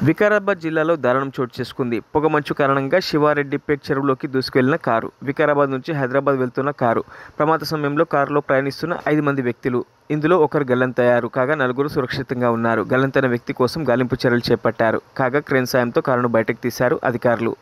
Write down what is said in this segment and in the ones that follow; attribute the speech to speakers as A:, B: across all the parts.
A: వికారాబాద్ జిల్లాలో దారుణం చోటు చేసుకుంది. పొగమంచు కారణంగా శివారెడ్డిపేట్ చెరువులోకి దూసుకెళ్లిన కారు. వికారాబాద్ నుంచి హైదరాబాద్ వెళ్తున్న కారు. ప్రమాద సమయంలో కారులో ప్రయాణిస్తున్న 5 మంది వ్యక్తులు. ఇందులో ఒకరు గల్లంతయ్యారు కాగా 4 సురక్షితంగా ఉన్నారు. గల్లంతైన వ్యక్తి కోసం గాలింపు చర్యలు చేపట్టారు కాగా క్రేన్ సాయంతో కారును బయటకు తీశారు అధికారులు.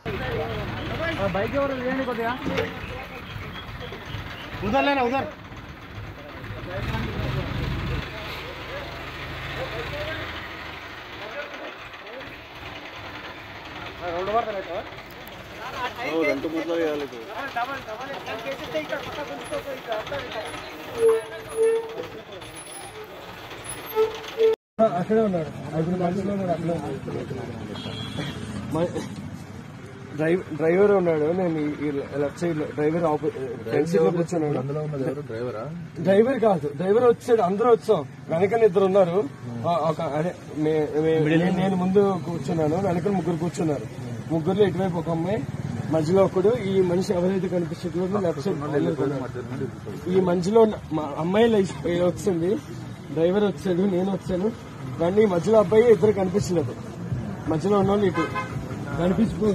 B: అక్కడే ఉన్నాడు. 5 మనుషులు ఉన్నాడు. అక్కడే డ్రైవర్ ఉన్నాడు. నేను లెఫ్ట్ సైడ్ లో డ్రైవర్ ఫ్రంట్ సీట్ లో కూర్చున్నాడు. డ్రైవర్ కాదు, డ్రైవర్ వచ్చాడు. అందరూ వచ్చాం. వెనక 2 ఉన్నారు. అదే నేను ముందు కూర్చున్నాను, వెనక 3 కూర్చున్నారు. 3లో ఇటువైపు ఒక అమ్మాయి, మధ్యలో ఒకడు. ఈ మనిషి ఎవరైతే కనిపిస్తుందో లెఫ్ట్ సైడ్ ఈ మధ్యలో అమ్మాయి వచ్చింది. డ్రైవర్ వచ్చాడు, నేను వచ్చాను. కానీ మధ్యలో అబ్బాయి ఇద్దరు కనిపించలేదు. మధ్యలో ఉన్న వాళ్ళు ఇటు కనిపించుకో